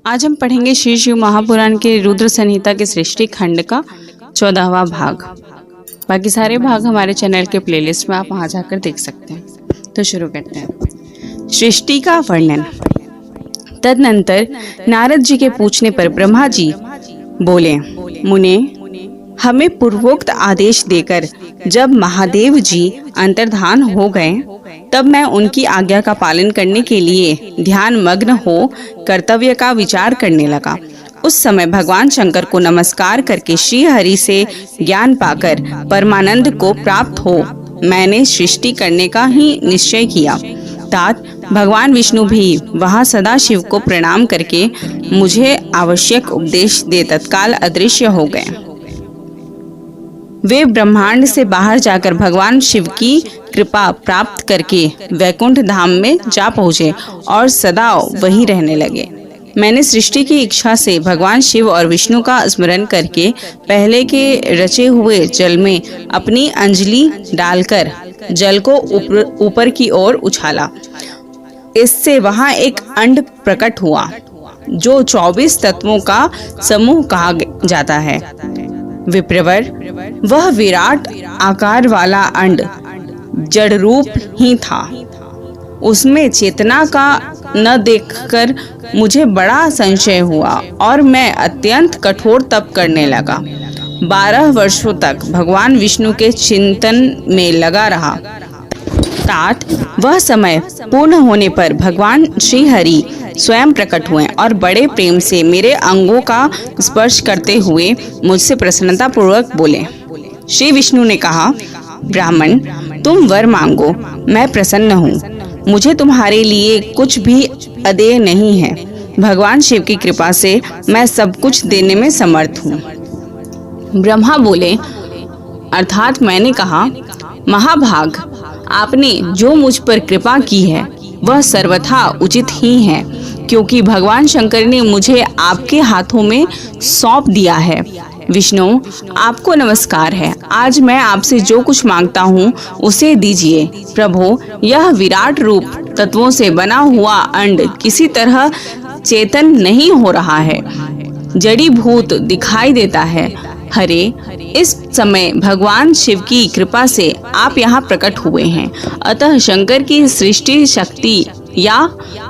आज हम पढ़ेंगे श्री शिव महापुराण के रुद्र संहिता के सृष्टि खंड का 14वां भाग। बाकी सारे भाग हमारे चैनल के प्लेलिस्ट में आप वहां जाकर देख सकते हैं। तो शुरू करते हैं। सृष्टि का वर्णन। तदनंतर नारद जी के पूछने पर ब्रह्मा जी बोले, मुने, हमें पूर्वोक्त आदेश देकर जब महादेव जी अंतर्धान हो गए तब मैं उनकी आज्ञा का पालन करने के लिए ध्यान मग्न हो कर्तव्य का विचार करने लगा। उस समय भगवान शंकर को नमस्कार करके श्री हरि से ज्ञान पाकर परमानंद को प्राप्त हो मैंने सृष्टि करने का ही निश्चय किया। तात भगवान विष्णु भी वहां सदा शिव को प्रणाम करके मुझे आवश्यक उपदेश दे तत्काल अदृश्य हो गए। वे ब्रह्मांड से बाहर जाकर भगवान शिव की कृपा प्राप्त करके वैकुंठ धाम में जा पहुँचे और सदा वहीं रहने लगे। मैंने सृष्टि की इच्छा से भगवान शिव और विष्णु का स्मरण करके पहले के रचे हुए जल में अपनी अंजलि डालकर जल को ऊपर की ओर उछाला। इससे वहां एक अंड प्रकट हुआ जो 24 तत्वों का समूह कहा जाता है। विप्रवर, वह विराट आकार वाला अंड जड़ रूप ही था। उसमें चेतना का न देखकर मुझे बड़ा संशय हुआ और मैं अत्यंत कठोर तप करने लगा। 12 वर्षों तक भगवान विष्णु के चिंतन में लगा रहा। तात वह समय पूर्ण होने पर भगवान श्री हरि स्वयं प्रकट हुए और बड़े प्रेम से मेरे अंगों का स्पर्श करते हुए मुझसे प्रसन्नता पूर्वक बोले। श्री विष्णु ने कहा, ब्राह्मण, तुम वर मांगो, मैं प्रसन्न हूँ। मुझे तुम्हारे लिए कुछ भी अदेय नहीं है। भगवान शिव की कृपा से मैं सब कुछ देने में समर्थ हूँ। ब्रह्मा बोले, अर्थात मैंने कहा, महाभाग, आपने जो मुझ पर कृपा की है वह सर्वथा उचित ही है, क्योंकि भगवान शंकर ने मुझे आपके हाथों में सौंप दिया है। विष्णु, आपको नमस्कार है। आज मैं आपसे जो कुछ मांगता हूँ उसे दीजिए। प्रभु, यह विराट रूप तत्वों से बना हुआ अंड किसी तरह चेतन नहीं हो रहा है, जड़ी भूत दिखाई देता है। हरे, इस समय भगवान शिव की कृपा से आप यहाँ प्रकट हुए हैं, अतः शंकर की सृष्टि शक्ति या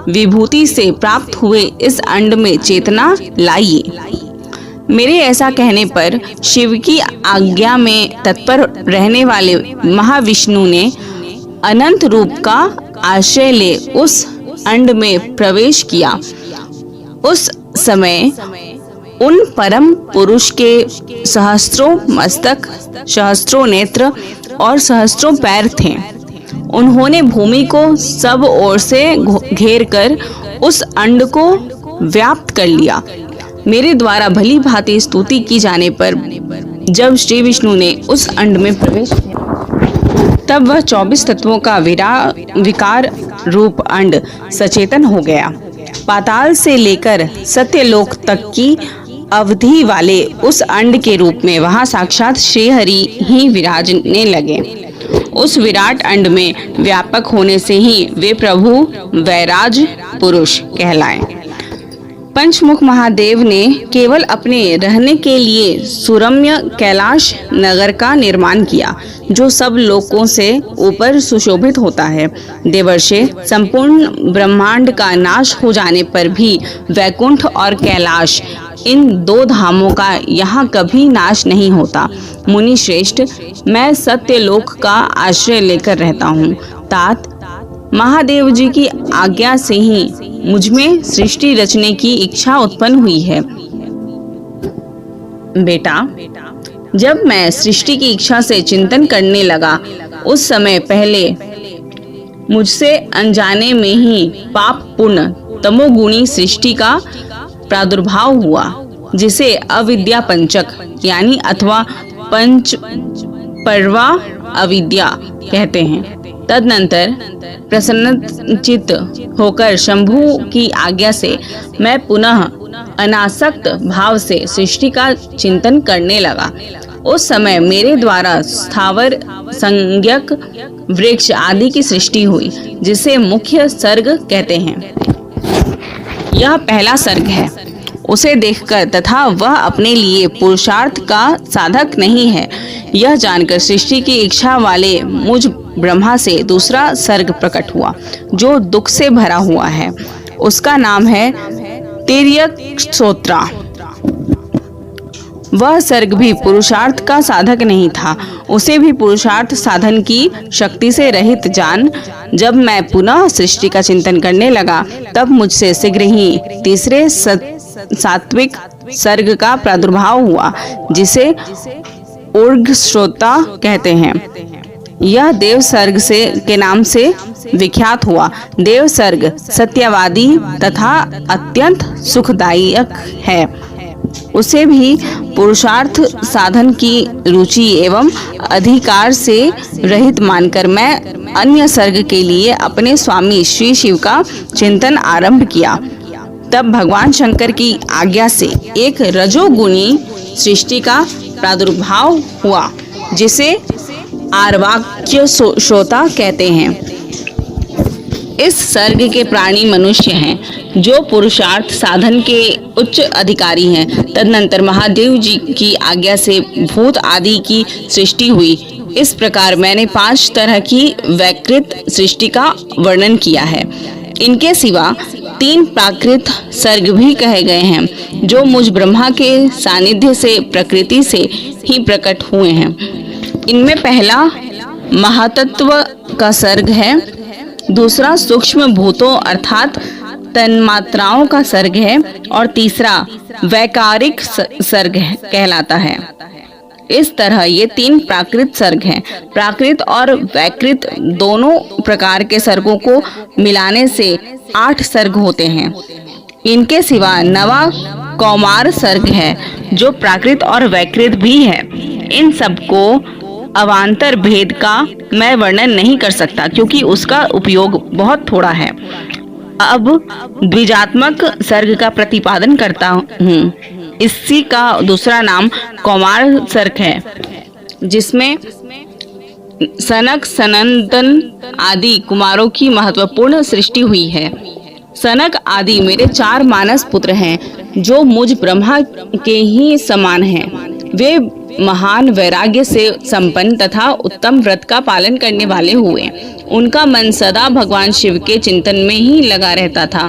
विभूति से प्राप्त हुए इस अंड में चेतना लाइए। मेरे ऐसा कहने पर शिव की आज्ञा में तत्पर रहने वाले महाविष्णु ने अनंत रूप का आश्रय ले उस अंड में प्रवेश किया। उस समय उन परम पुरुष के सहस्त्रों मस्तक, सहस्त्रों नेत्र और सहस्त्रों पैर थे। उन्होंने भूमि को सब ओर से घेर कर उस अंड को व्याप्त कर लिया। मेरे द्वारा भली भांति स्तुति की जाने पर जब श्री विष्णु ने उस अंड में प्रवेश किया तब वह 24 तत्वों का विकार रूप अंड सचेतन हो गया। पाताल से लेकर सत्यलोक तक की अवधि वाले उस अंड के रूप में वहां साक्षात श्री हरि ही विराजने लगे। उस विराट अंड में व्यापक होने से ही वे प्रभु वैराज पुरुष कहलाए। पंचमुख महादेव ने केवल अपने रहने के लिए सुरम्य कैलाश नगर का निर्माण किया, जो सब लोकों से ऊपर सुशोभित होता है। देवर्षि, संपूर्ण ब्रह्मांड का नाश हो जाने पर भी वैकुंठ और कैलाश, इन 2 धामों का यहाँ कभी नाश नहीं होता। मुनि श्रेष्ठ, मैं सत्यलोक का आश्रय लेकर रहता हूँ। तात, महादेव जी की आज्ञा से ही मुझमें सृष्टि रचने की इच्छा उत्पन्न हुई है। बेटा, जब मैं सृष्टि की इच्छा से चिंतन करने लगा उस समय पहले मुझसे अनजाने में ही पाप पूर्ण तमोगुणी सृष्टि का प्रादुर्भाव हुआ, जिसे अविद्या पंचक यानी अथवा पंच पर्वा अविद्या कहते हैं। तदनंतर प्रसन्नचित्त होकर शंभु की आज्ञा से मैं पुनः अनासक्त भाव से सृष्टि का चिंतन करने लगा। उस समय मेरे द्वारा स्थावर संज्ञक वृक्ष आदि की सृष्टि हुई, जिसे मुख्य सर्ग कहते हैं। यह पहला सर्ग है। उसे देखकर तथा वह अपने लिए पुरुषार्थ का साधक नहीं है, यह जानकर सृष्टि की इच्छा वाले मुझ ब्रह्मा से दूसरा सर्ग प्रकट हुआ जो दुख से भरा हुआ है। उसका नाम है तिर्यकश्रोत्रा। वह सर्ग भी पुरुषार्थ का साधक नहीं था। उसे भी पुरुषार्थ साधन की शक्ति से रहित जान जब मैं पुनः सृष्टि का चिंतन करने लगा, तब मुझसे शीघ्र ही तीसरे सात्विक सर्ग का प्रादुर्भाव हुआ, जिसे ऊर्ध्वश्रोता कहते हैं। यह देव सर्ग के नाम से विख्यात हुआ। देव सर्ग सत्यवादी तथा अत्यंत सुखदायक है। उसे भी पुरुषार्थ साधन की रुचि एवं अधिकार से रहित मानकर मैं अन्य सर्ग के लिए अपने स्वामी श्री शिव का चिंतन आरंभ किया। तब भगवान शंकर की आज्ञा से एक रजोगुणी सृष्टि का प्रादुर्भाव हुआ, जिसे आर्वाक्य श्रोता कहते हैं। इस सर्ग के प्राणी मनुष्य हैं जो पुरुषार्थ साधन के उच्च अधिकारी हैं। तदनंतर महादेव जी की आज्ञा से भूत आदि की सृष्टि हुई। इस प्रकार मैंने 5 तरह की वैकृत सृष्टि का वर्णन किया है। इनके सिवा 3 प्राकृत सर्ग भी कहे गए हैं जो मुझ ब्रह्मा के सानिध्य से प्रकृति से ही प्रकट हुए हैं। इनमें पहला महातत्व का सर्ग है, दूसरा सूक्ष्म भूतों अर्थात तन्मात्राओं का सर्ग है और तीसरा वैकारिक सर्ग कहलाता है। इस तरह ये 3 प्राकृत सर्ग हैं। प्राकृत और वैकृत दोनों प्रकार के सर्गों को मिलाने से 8 सर्ग होते हैं। इनके सिवा नवा कौमार सर्ग है जो प्राकृत और वैकृत भी है। इन सबको अवान्तर भेद का मैं वर्णन नहीं कर सकता क्योंकि उसका उपयोग बहुत थोड़ा है। अब द्विजात्मक सर्ग का प्रतिपादन करता हूँ। इसी का दूसरा नाम कौमार सर्ग है, जिसमें सनक सनंदन आदि कुमारों की महत्वपूर्ण सृष्टि हुई है। सनक आदि मेरे 4 मानस पुत्र हैं जो मुझ ब्रह्मा के ही समान हैं। वे महान वैराग्य से संपन्न तथा उत्तम व्रत का पालन करने वाले हुए। उनका मन सदा भगवान शिव के चिंतन में ही लगा रहता था।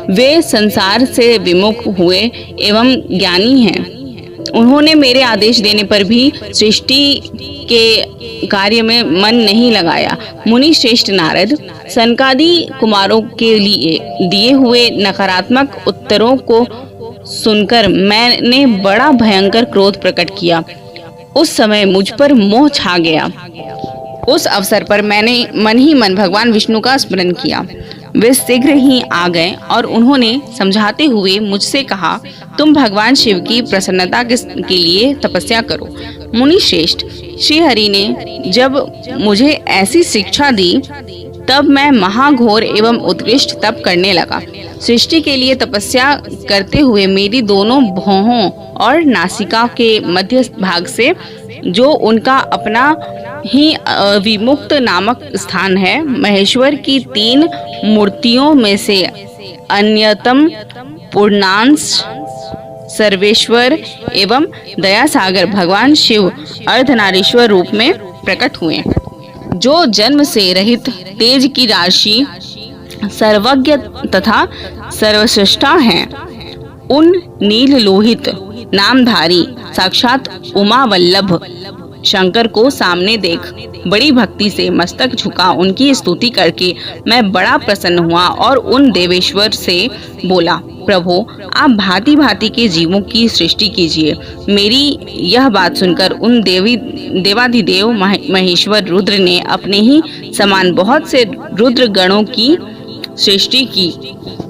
वे संसार से विमुख हुए एवं ज्ञानी हैं। उन्होंने मेरे आदेश देने पर भी सृष्टि के कार्य में मन नहीं लगाया। मुनि श्रेष्ठ नारद सनकादि कुमारों के लिए दिए हुए नकारात्मक उत्तरों को सुनकर मैंने बड़ा भयंकर क्रोध प्रकट किया। उस समय मुझ पर मोह छा गया। उस अवसर पर मैंने मन ही मन भगवान विष्णु का स्मरण किया। वे शीघ्र ही आ गए और उन्होंने समझाते हुए मुझसे कहा, तुम भगवान शिव की प्रसन्नता के लिए तपस्या करो। मुनि श्रेष्ठ श्री हरि ने जब मुझे ऐसी शिक्षा दी, तब मैं महाघोर एवं उत्कृष्ट तप करने लगा। सृष्टि के लिए तपस्या करते हुए मेरी दोनों भौहों और नासिका के मध्य भाग से, जो उनका अपना ही विमुक्त नामक स्थान है, महेश्वर की 3 मूर्तियों में से अन्यतम पूर्णांश सर्वेश्वर एवं दयासागर भगवान शिव अर्धनारीश्वर रूप में प्रकट हुए, जो जन्म से रहित तेज की राशि सर्वज्ञ तथा सर्वश्रेष्ठा हैं। उन नील लोहित नामधारी साक्षात उमा वल्लभ शंकर को सामने देख बड़ी भक्ति से मस्तक झुका उनकी स्तुति करके मैं बड़ा प्रसन्न हुआ और उन देवेश्वर से बोला, प्रभु आप भांति भांति के जीवों की सृष्टि कीजिए। मेरी यह बात सुनकर उन देवाधिदेव महेश्वर रुद्र ने अपने ही समान बहुत से रुद्र गणों की सृष्टि की।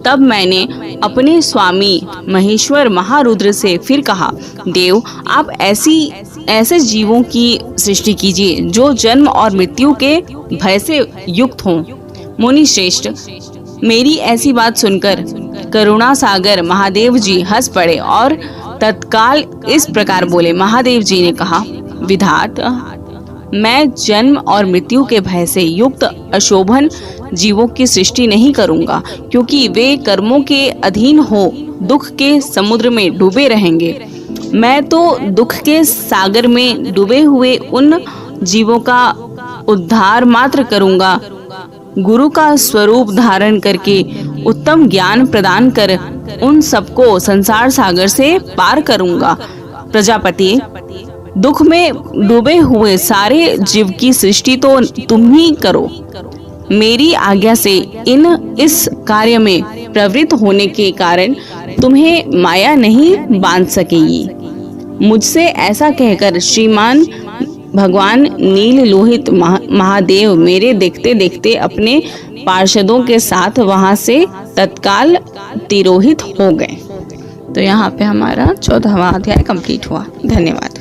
तब मैंने अपने स्वामी महेश्वर महारुद्र से फिर कहा, देव आप ऐसे जीवों की सृष्टि कीजिए जो जन्म और मृत्यु के भय से युक्त हों। मुनि श्रेष्ठ मेरी ऐसी बात सुनकर करुणा सागर महादेव जी हंस पड़े और तत्काल इस प्रकार बोले। महादेव जी ने कहा, विधाता मैं जन्म और मृत्यु के भय से युक्त अशोभन जीवों की सृष्टि नहीं करूंगा, क्योंकि वे कर्मों के अधीन हो दुख के समुद्र में डूबे रहेंगे। मैं तो दुख के सागर में डूबे हुए उन जीवों का उद्धार मात्र करूंगा। गुरु का स्वरूप धारण करके उत्तम ज्ञान प्रदान कर उन सबको संसार सागर से पार करूंगा। प्रजापति, दुख में डूबे हुए सारे जीव की सृष्टि तो तुम ही करो। मेरी आज्ञा से इस कार्य में प्रवृत्त होने के कारण तुम्हें माया नहीं बांध सकेगी। मुझसे ऐसा कहकर श्रीमान भगवान नील लोहित महादेव मेरे देखते देखते अपने पार्षदों के साथ वहां से तत्काल तिरोहित हो गए। तो यहाँ पे हमारा 14वां अध्याय कंप्लीट हुआ। धन्यवाद।